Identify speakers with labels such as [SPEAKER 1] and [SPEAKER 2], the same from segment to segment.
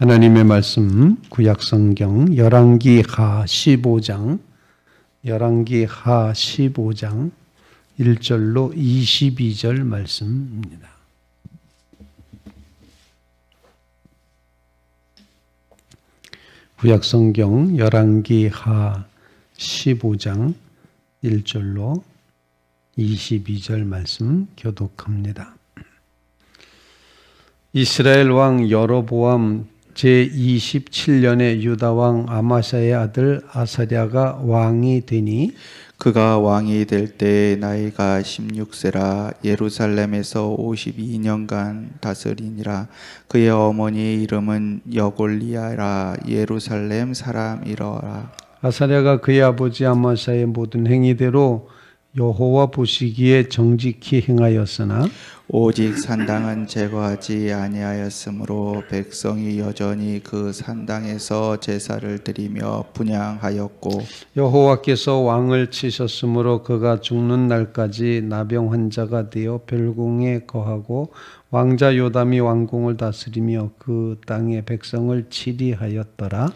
[SPEAKER 1] 하나님의 말씀 구약성경 열왕기 하 15장 1절로 22절 말씀입니다. 구약성경 열왕기 하 15장 1절로 22절 말씀 교독합니다. 이스라엘 왕 여로보암 제27년에 유다 왕 아마샤의 아들 아사랴가 왕이 되니
[SPEAKER 2] 그가 왕이 될 때 나이가 16세라 예루살렘에서 52년간 다스리니라. 그의 어머니 이름은 여골리아라. 예루살렘 사람이러라.
[SPEAKER 1] 아사랴가 그의 아버지 아마샤의 모든 행위대로 여호와 보시기에 정직히 행하였으나
[SPEAKER 2] 오직 산당은 제거하지 아니하였으므로 백성이 여전히 그 산당에서 제사를 드리며 분향하였고
[SPEAKER 1] 여호와께서 왕을 치셨으므로 그가 죽는 날까지 나병 환자가 되어 별궁에 거하고 왕자 요담이 왕궁을 다스리며 그 땅의 백성을 치리하였더라.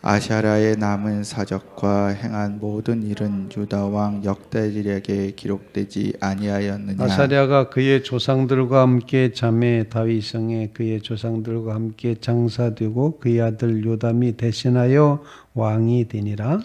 [SPEAKER 2] 아샤랴의 남은 사적과 행한 모든 일은 유다 왕 역대지략에 기록되지 아니하였느냐.
[SPEAKER 1] 아사랴가 그의 조상들과 함께 자매 다윗성에 그의 조상들과 함께 장사되고 그의 아들 요담이 대신하여 왕이 되니라.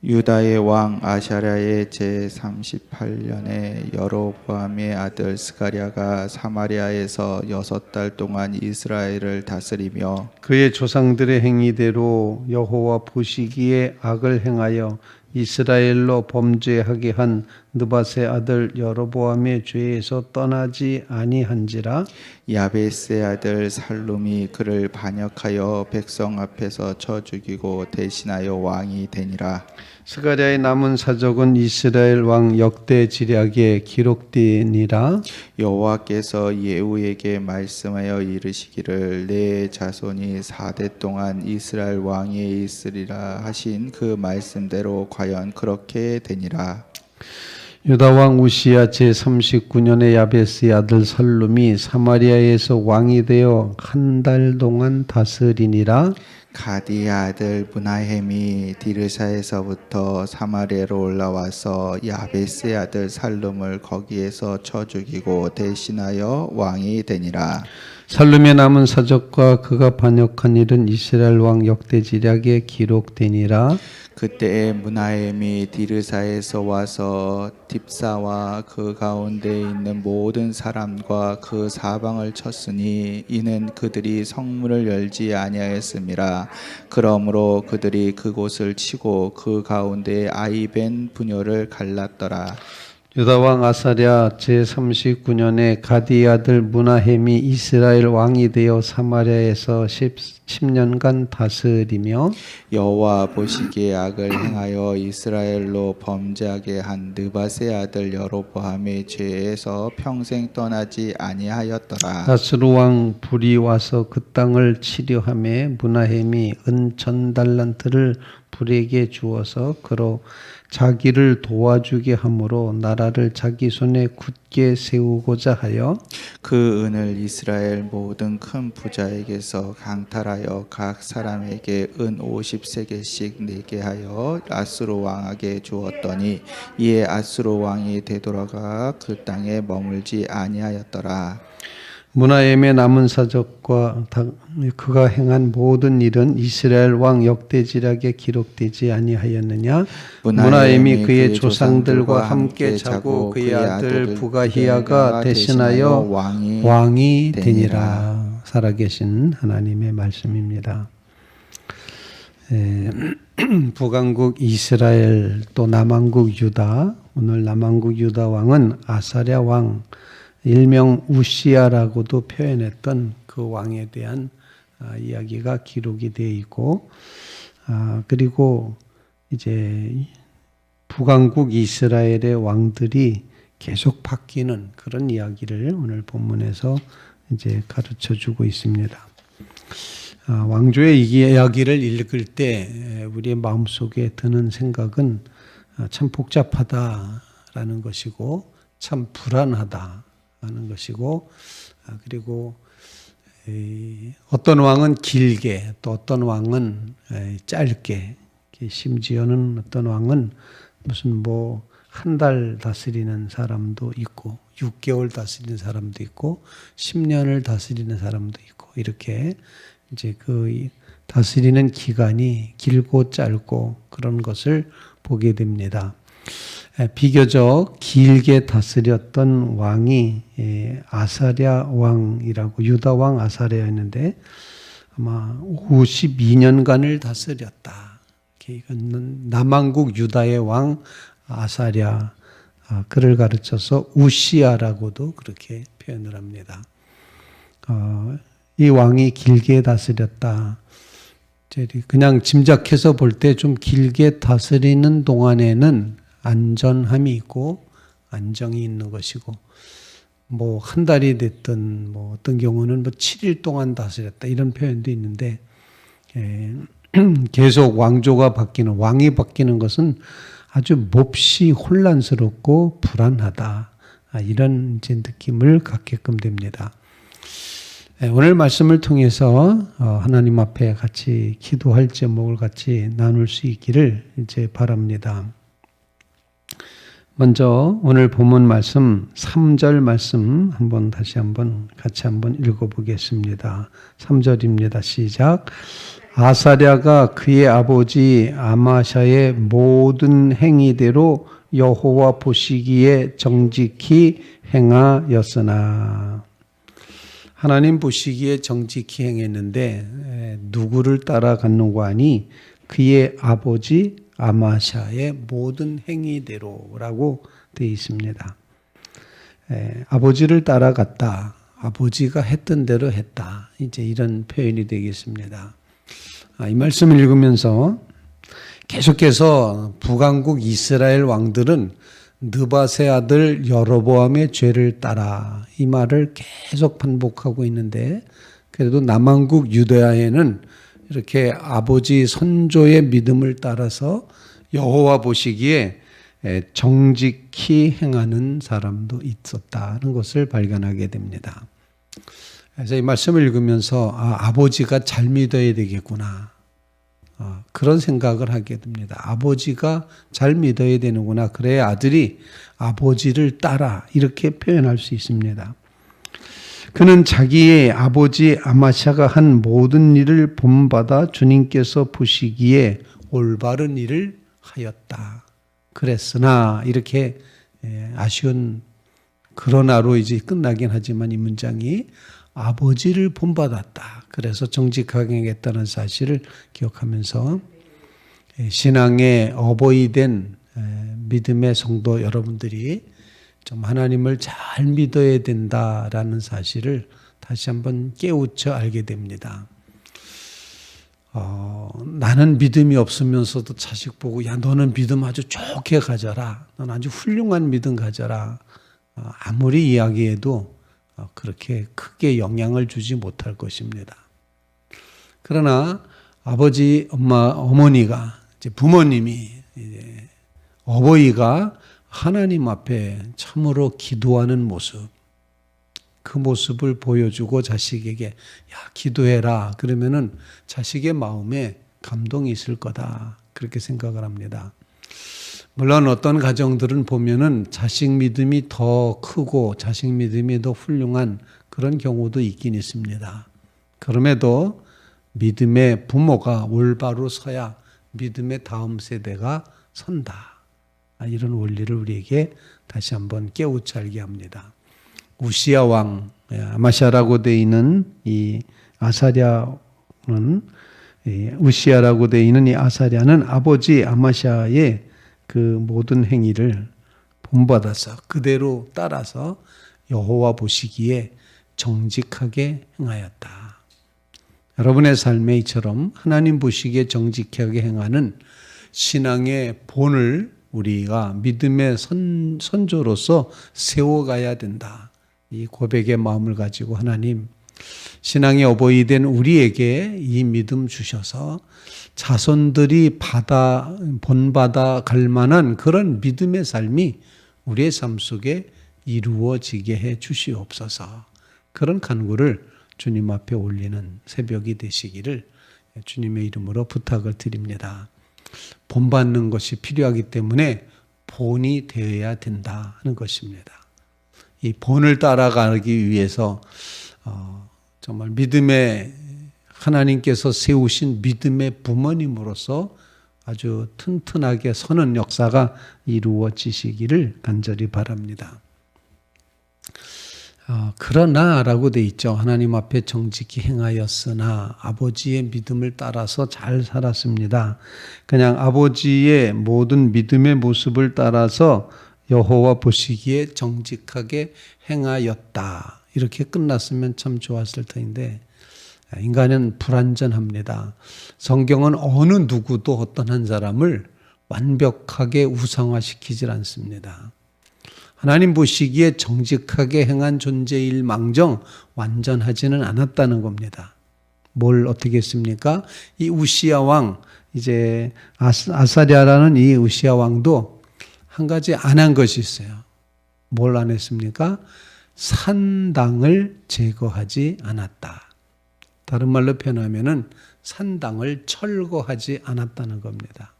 [SPEAKER 2] 유다의 왕 아샤랴의 제38년에 여로보암의 아들 스가랴가 사마리아에서 6달 동안 이스라엘을 다스리며
[SPEAKER 1] 그의 조상들의 행위대로 여호와 보시기에 악을 행하여 이스라엘로 범죄하게 한 느밧의 아들 여로보암의 죄에서 떠나지 아니한지라.
[SPEAKER 2] 야베스의 아들 살룸이 그를 반역하여 백성 앞에서 쳐 죽이고 대신하여 왕이 되니라.
[SPEAKER 1] 스가랴의 남은 사적은 이스라엘 왕 역대지략에 기록되니라.
[SPEAKER 2] 여호와께서 예후에게 말씀하여 이르시기를 내 자손이 4대 동안 이스라엘 왕이 있으리라 하신 그 말씀대로 과연 그렇게 되니라.
[SPEAKER 1] 유다 왕 우시야 제39년에 야베스의 아들 살룸이 사마리아에서 왕이 되어 한 달 동안 다스리니라.
[SPEAKER 2] 가디의 아들 브나헴이 디르사에서부터 사마리아로 올라와서 야베스의 아들 살룸을 거기에서 쳐 죽이고 대신하여 왕이 되니라.
[SPEAKER 1] 살룸의 남은 사적과 그가 반역한 일은 이스라엘 왕 역대지략에 기록되니라.
[SPEAKER 2] 그때에 브나헴이 디르사에서 와서 딥사와 그 가운데 있는 모든 사람과 그 사방을 쳤으니 이는 그들이 성문을 열지 아니하였음이라. 그러므로 그들이 그곳을 치고 그 가운데 아이벤 부녀를 갈랐더라.
[SPEAKER 1] 유다 왕 아사랴 제39년에 가디의 아들 므나헴이 이스라엘 왕이 되어 사마리아에서 10년간 다스리며
[SPEAKER 2] 여호와 보시기에 악을 행하여 이스라엘로 범죄하게 한 느밧의 아들 여로보암의 죄에서 평생 떠나지 아니하였더라.
[SPEAKER 1] 아스루 왕 불이 와서 그 땅을 치려하매 므나헴이 은 1000달란트를 불에게 주어서 그로 자기를 도와주게 함으로 나라를 자기 손에 굳게 세우고자 하여
[SPEAKER 2] 그 은을 이스라엘 모든 큰 부자에게서 강탈하여 각 사람에게 은 50세겔씩 내게 하여 아수르 왕에게 주었더니 이에 아수르 왕이 되돌아가 그 땅에 머물지 아니하였더라.
[SPEAKER 1] 므나헴의 남은 사적과 그가 행한 모든 일은 이스라엘 왕 역대지략에 기록되지 아니하였느냐. 므나헴이 그의 조상들과 함께 자고 그의 아들 부가히야가 대신하여 왕이 되니라. 살아계신 하나님의 말씀입니다. 북왕국 이스라엘 또 남왕국 유다, 오늘 남왕국 유다 왕은 아사랴 왕 일명 우시야라고도 표현했던 그 왕에 대한 이야기가 기록이 되어 있고, 그리고 이제 북왕국 이스라엘의 왕들이 계속 바뀌는 그런 이야기를 오늘 본문에서 이제 가르쳐 주고 있습니다. 왕조의 이야기를 읽을 때 우리의 마음속에 드는 생각은 참 복잡하다라는 것이고 참 불안하다 하는 것이고, 그리고 어떤 왕은 길게 또 어떤 왕은 짧게 심지어는 어떤 왕은 무슨 뭐 한 달 다스리는 사람도 있고 6개월 다스리는 사람도 있고 10년을 다스리는 사람도 있고 이렇게 이제 그 다스리는 기간이 길고 짧고 그런 것을 보게 됩니다. 비교적 길게 다스렸던 왕이 아사랴 왕이라고 유다 왕 아사랴였는데 아마 52년간을 다스렸다. 이건 남왕국 유다의 왕 아사랴 그를 가르쳐서 우시아라고도 그렇게 표현을 합니다. 이 왕이 길게 다스렸다. 그냥 짐작해서 볼 때 좀 길게 다스리는 동안에는 안전함이 있고 안정이 있는 것이고 뭐 한 달이 됐든 뭐 어떤 경우는 뭐 7일 동안 다스렸다 이런 표현도 있는데 계속 왕조가 바뀌는 왕이 바뀌는 것은 아주 몹시 혼란스럽고 불안하다 이런 이제 느낌을 갖게끔 됩니다. 오늘 말씀을 통해서 하나님 앞에 같이 기도할 제목을 같이 나눌 수 있기를 이제 바랍니다. 먼저 오늘 본문 말씀 3절 말씀 다시 한번 같이 읽어보겠습니다. 3절입니다. 시작. 아사랴가 그의 아버지 아마샤의 모든 행위대로 여호와 보시기에 정직히 행하였으나 하나님 보시기에 정직히 행했는데 누구를 따라갔는가 하니 그의 아버지 아마샤의 모든 행위대로라고 되어 있습니다. 아버지를 따라갔다. 아버지가 했던 대로 했다. 이제 이런 표현이 되겠습니다. 이 말씀을 읽으면서 계속해서 북왕국 이스라엘 왕들은 느밧의 아들 여로보암의 죄를 따라 이 말을 계속 반복하고 있는데 그래도 남왕국 유다에는 이렇게 아버지 선조의 믿음을 따라서 여호와 보시기에 정직히 행하는 사람도 있었다는 것을 발견하게 됩니다. 그래서 이 말씀을 읽으면서 아버지가 잘 믿어야 되겠구나. 그런 생각을 하게 됩니다. 아버지가 잘 믿어야 되는구나. 그래야 아들이 아버지를 따라 이렇게 표현할 수 있습니다. 그는 자기의 아버지 아마샤가 한 모든 일을 본받아 주님께서 보시기에 올바른 일을 하였다. 그랬으나 이렇게 아쉬운 그러나로 이제 끝나긴 하지만 이 문장이 아버지를 본받았다. 그래서 정직하게 행했다는 사실을 기억하면서 신앙의 어버이 된 믿음의 성도 여러분들이 좀 하나님을 잘 믿어야 된다라는 사실을 다시 한번 깨우쳐 알게 됩니다. 나는 믿음이 없으면서도 자식 보고 야 너는 믿음 아주 좋게 가져라. 너는 아주 훌륭한 믿음 가져라. 아무리 이야기해도 그렇게 크게 영향을 주지 못할 것입니다. 그러나 아버지, 엄마, 어머니가 이제 부모님이 이제 어버이가 하나님 앞에 참으로 기도하는 모습, 그 모습을 보여주고 자식에게 야 기도해라 그러면은 자식의 마음에 감동이 있을 거다 그렇게 생각을 합니다. 물론 어떤 가정들은 보면은 자식 믿음이 더 크고 자식 믿음이 더 훌륭한 그런 경우도 있긴 있습니다. 그럼에도 믿음의 부모가 올바로 서야 믿음의 다음 세대가 선다. 이런 원리를 우리에게 다시 한번 깨우쳐 알게 합니다. 우시아 왕, 아마샤라고 되어 있는 이 아사랴는 우시아라고 되어 있는 이 아사랴는 아버지 아마샤의 그 모든 행위를 본받아서 그대로 따라서 여호와 보시기에 정직하게 행하였다. 여러분의 삶에 이처럼 하나님 보시기에 정직하게 행하는 신앙의 본을 우리가 믿음의 선조로서 세워가야 된다. 이 고백의 마음을 가지고 하나님 신앙의 어버이 된 우리에게 이 믿음 주셔서 자손들이 본받아 갈 만한 그런 믿음의 삶이 우리의 삶 속에 이루어지게 해 주시옵소서. 그런 간구를 주님 앞에 올리는 새벽이 되시기를 주님의 이름으로 부탁을 드립니다. 본받는 것이 필요하기 때문에 본이 되어야 된다 하는 것입니다. 이 본을 따라가기 위해서 정말 믿음의 하나님께서 세우신 믿음의 부모님으로서 아주 튼튼하게 서는 역사가 이루어지시기를 간절히 바랍니다. 그러나 라고 돼 있죠. 하나님 앞에 정직히 행하였으나 아버지의 믿음을 따라서 잘 살았습니다. 그냥 아버지의 모든 믿음의 모습을 따라서 여호와 보시기에 정직하게 행하였다. 이렇게 끝났으면 참 좋았을 터인데 인간은 불완전합니다. 성경은 어느 누구도 어떤 한 사람을 완벽하게 우상화시키질 않습니다. 하나님 보시기에 정직하게 행한 존재일 망정 완전하지는 않았다는 겁니다. 뭘 어떻게 했습니까? 이 우시야 왕, 이제 아사랴라는 이 우시야 왕도 한 가지 안 한 것이 있어요. 뭘 안 했습니까? 산당을 제거하지 않았다. 다른 말로 표현하면은 산당을 철거하지 않았다는 겁니다.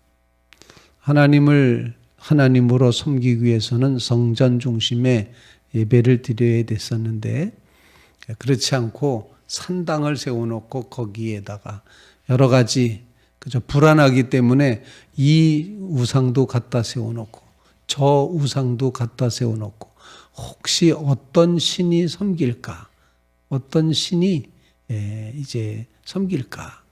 [SPEAKER 1] 하나님으로 섬기기 위해서는 성전 중심의 예배를 드려야 됐었는데 그렇지 않고 산당을 세워놓고 거기에다가 여러 가지 불안하기 때문에 이 우상도 갖다 세워놓고 저 우상도 갖다 세워놓고 혹시 어떤 신이 섬길까? 어떤 신이 이제 섬길까?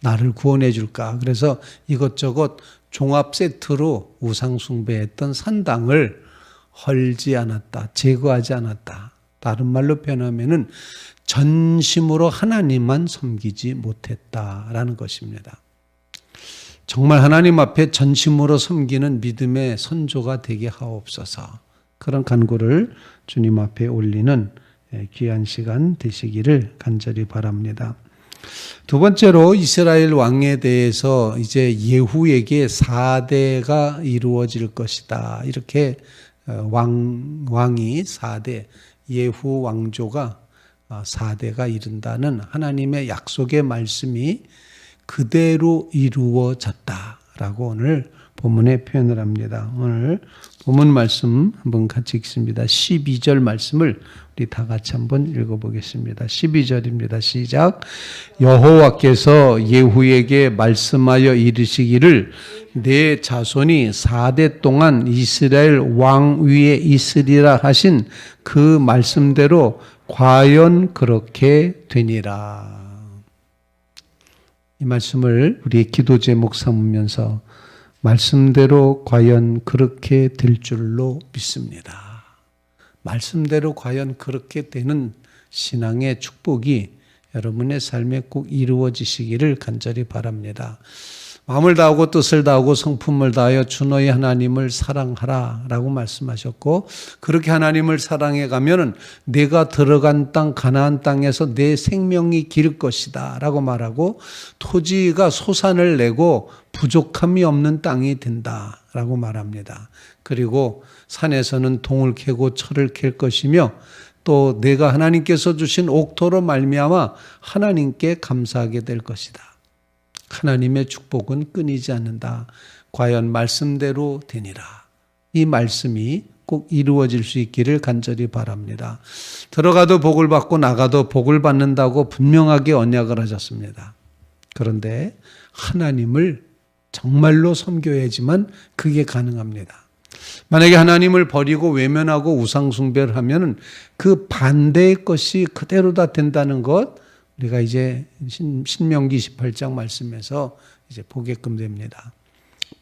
[SPEAKER 1] 나를 구원해 줄까? 그래서 이것저것 종합 세트로 우상 숭배했던 산당을 헐지 않았다. 제거하지 않았다. 다른 말로 표현하면은 전심으로 하나님만 섬기지 못했다라는 것입니다. 정말 하나님 앞에 전심으로 섬기는 믿음의 선조가 되게 하옵소서. 그런 간구를 주님 앞에 올리는 귀한 시간 되시기를 간절히 바랍니다. 두 번째로 이스라엘 왕에 대해서 이제 예후에게 4대가 이루어질 것이다. 이렇게 왕이 4대, 예후 왕조가 4대가 이른다는 하나님의 약속의 말씀이 그대로 이루어졌다라고 오늘 본문에 표현을 합니다. 오늘 본문 말씀 한번 같이 읽습니다. 12절 말씀을 우리 다 같이 한번 읽어보겠습니다. 12절입니다. 시작. 여호와께서 예후에게 말씀하여 이르시기를 내 자손이 4대 동안 이스라엘 왕 위에 있으리라 하신 그 말씀대로 과연 그렇게 되니라. 이 말씀을 우리의 기도 제목 삼으면서 말씀대로 과연 그렇게 될 줄로 믿습니다. 말씀대로 과연 그렇게 되는 신앙의 축복이 여러분의 삶에 꼭 이루어지시기를 간절히 바랍니다. 마음을 다하고 뜻을 다하고 성품을 다하여 주 너희 하나님을 사랑하라 라고 말씀하셨고 그렇게 하나님을 사랑해 가면은 내가 들어간 땅 가나안 땅에서 내 생명이 기를 것이다 라고 말하고 토지가 소산을 내고 부족함이 없는 땅이 된다 라고 말합니다. 그리고 산에서는 동을 캐고 철을 캘 것이며 또 내가 하나님께서 주신 옥토로 말미암아 하나님께 감사하게 될 것이다. 하나님의 축복은 끊이지 않는다. 과연 말씀대로 되니라. 이 말씀이 꼭 이루어질 수 있기를 간절히 바랍니다. 들어가도 복을 받고 나가도 복을 받는다고 분명하게 언약을 하셨습니다. 그런데 하나님을 정말로 섬겨야지만 그게 가능합니다. 만약에 하나님을 버리고 외면하고 우상 숭배를 하면 그 반대의 것이 그대로 다 된다는 것 우리가 이제 신명기 28장 말씀에서 이제 보게끔 됩니다.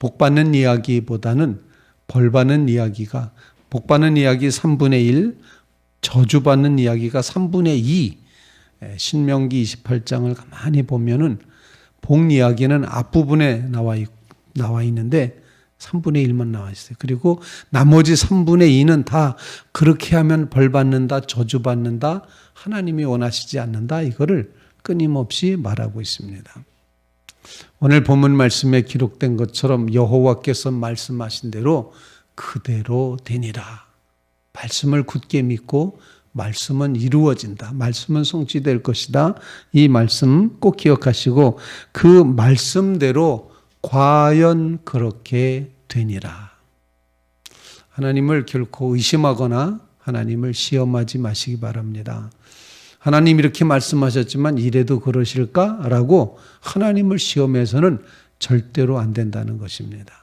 [SPEAKER 1] 복 받는 이야기보다는 벌 받는 이야기가 복 받는 이야기 3분의 1, 저주 받는 이야기가 3분의 2. 신명기 28장을 가만히 보면은 복 이야기는 앞부분에 나와 있는데 3분의 1만 나와 있어요. 그리고 나머지 3분의 2는 다 그렇게 하면 벌 받는다, 저주 받는다, 하나님이 원하시지 않는다. 이거를 끊임없이 말하고 있습니다. 오늘 본문 말씀에 기록된 것처럼 여호와께서 말씀하신 대로 그대로 되니라. 말씀을 굳게 믿고 말씀은 이루어진다. 말씀은 성취될 것이다. 이 말씀 꼭 기억하시고 그 말씀대로 과연 그렇게 되니라. 하나님을 결코 의심하거나 하나님을 시험하지 마시기 바랍니다. 하나님 이렇게 말씀하셨지만 이래도 그러실까라고 하나님을 시험해서는 절대로 안 된다는 것입니다.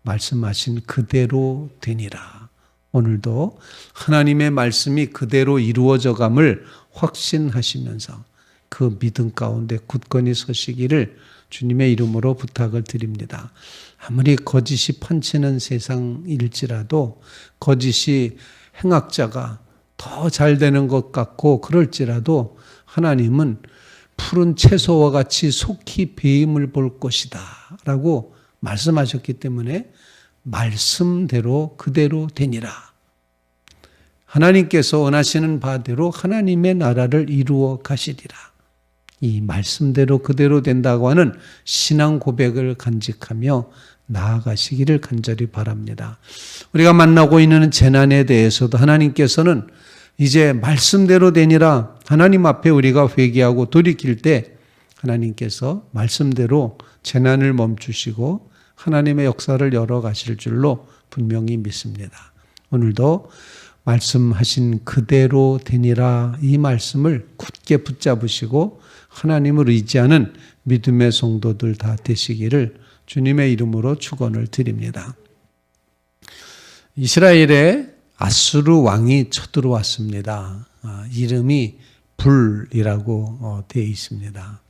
[SPEAKER 1] 말씀하신 그대로 되니라. 오늘도 하나님의 말씀이 그대로 이루어져감을 확신하시면서 그 믿음 가운데 굳건히 서시기를 주님의 이름으로 부탁을 드립니다. 아무리 거짓이 판치는 세상일지라도 거짓이 행악자가 더 잘 되는 것 같고 그럴지라도 하나님은 푸른 채소와 같이 속히 배임을 볼 것이다 라고 말씀하셨기 때문에 말씀대로 그대로 되니라. 하나님께서 원하시는 바대로 하나님의 나라를 이루어 가시리라. 이 말씀대로 그대로 된다고 하는 신앙 고백을 간직하며 나아가시기를 간절히 바랍니다. 우리가 만나고 있는 재난에 대해서도 하나님께서는 이제 말씀대로 되니라. 하나님 앞에 우리가 회개하고 돌이킬 때 하나님께서 말씀대로 재난을 멈추시고 하나님의 역사를 열어가실 줄로 분명히 믿습니다. 오늘도 말씀하신 그대로 되니라 이 말씀을 굳게 붙잡으시고 하나님을 의지하는 믿음의 성도들 다 되시기를 주님의 이름으로 축원을 드립니다. 이스라엘에 아수르 왕이 쳐들어왔습니다. 이름이 불이라고 되어 있습니다.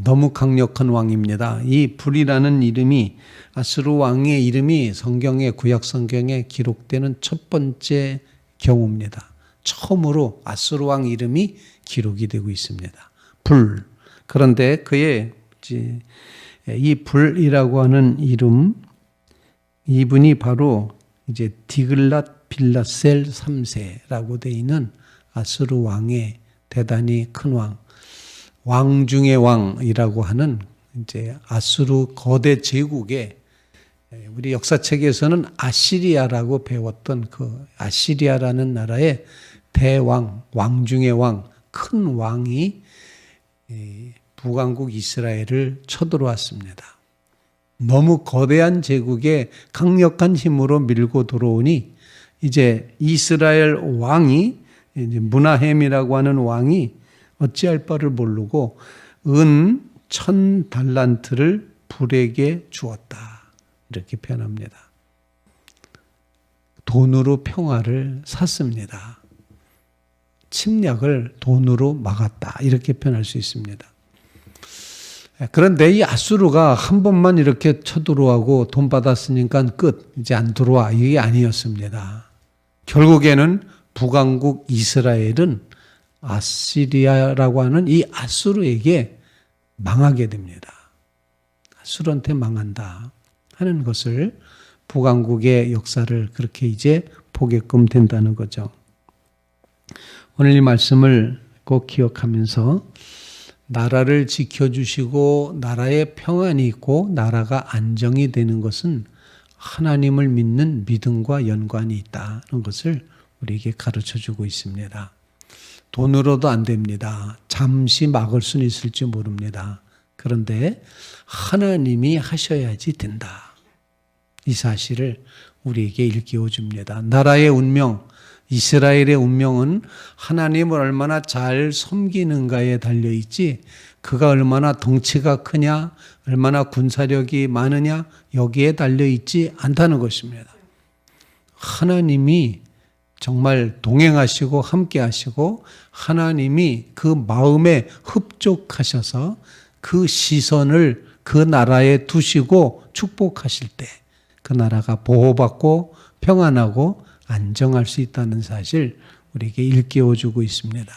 [SPEAKER 1] 너무 강력한 왕입니다. 이 불이라는 이름이 아수르 왕의 이름이 성경의 구약 성경에 기록되는 첫 번째 경우입니다. 처음으로 아수르 왕 이름이 기록이 되고 있습니다. 불. 그런데 그의 이 불이라고 하는 이름, 이분이 바로 이제 디글랏 빌라셀 3세라고 되어 있는 아수르 왕의 대단히 큰 왕, 왕 중의 왕이라고 하는 이제 아수르 거대 제국의 우리 역사책에서는 아시리아라고 배웠던 그 아시리아라는 나라의 대왕, 왕 중의 왕, 큰 왕이 북왕국 이스라엘을 쳐들어왔습니다. 너무 거대한 제국에 강력한 힘으로 밀고 들어오니 이제 이스라엘 왕이 이제 므나헴이라고 하는 왕이 어찌할 바를 모르고 은 1000달란트를 불에게 주었다. 이렇게 표현합니다. 돈으로 평화를 샀습니다. 침략을 돈으로 막았다. 이렇게 표현할 수 있습니다. 그런데 이 아수르가 한 번만 이렇게 쳐들어오고 돈 받았으니까 끝. 이제 안 들어와. 이게 아니었습니다. 결국에는 북왕국 이스라엘은 아시리아라고 하는 이 아수르에게 망하게 됩니다. 아수르한테 망한다 하는 것을 북왕국의 역사를 그렇게 이제 보게끔 된다는 거죠. 오늘 이 말씀을 꼭 기억하면서 나라를 지켜주시고 나라에 평안이 있고 나라가 안정이 되는 것은 하나님을 믿는 믿음과 연관이 있다는 것을 우리에게 가르쳐주고 있습니다. 돈으로도 안 됩니다. 잠시 막을 수는 있을지 모릅니다. 그런데 하나님이 하셔야지 된다. 이 사실을 우리에게 일깨워 줍니다. 나라의 운명, 이스라엘의 운명은 하나님을 얼마나 잘 섬기는가에 달려있지 그가 얼마나 덩치가 크냐, 얼마나 군사력이 많으냐 여기에 달려있지 않다는 것입니다. 하나님이 정말 동행하시고 함께하시고 하나님이 그 마음에 흡족하셔서 그 시선을 그 나라에 두시고 축복하실 때 그 나라가 보호받고 평안하고 안정할 수 있다는 사실 우리에게 일깨워주고 있습니다.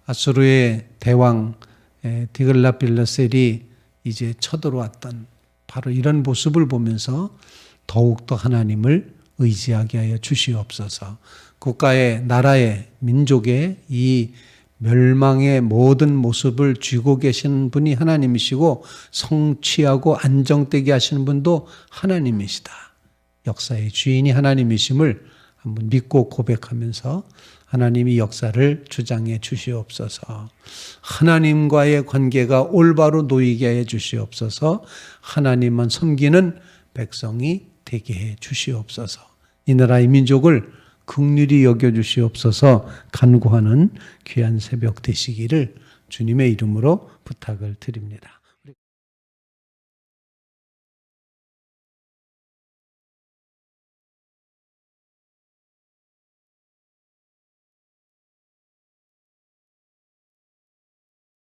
[SPEAKER 1] 아수르의 대왕 디글랏 빌라셀이 이제 쳐들어왔던 바로 이런 모습을 보면서 더욱더 하나님을 의지하게 하여 주시옵소서. 국가의 나라의 민족의 이 멸망의 모든 모습을 쥐고 계시는 분이 하나님이시고 성취하고 안정되게 하시는 분도 하나님이시다. 역사의 주인이 하나님이심을 한번 믿고 고백하면서 하나님이 역사를 주장해 주시옵소서. 하나님과의 관계가 올바로 놓이게 해 주시옵소서. 하나님만 섬기는 백성이 되게 해 주시옵소서. 이 나라의 민족을 긍휼히 여겨 주시옵소서. 간구하는 귀한 새벽 되시기를 주님의 이름으로 부탁을 드립니다.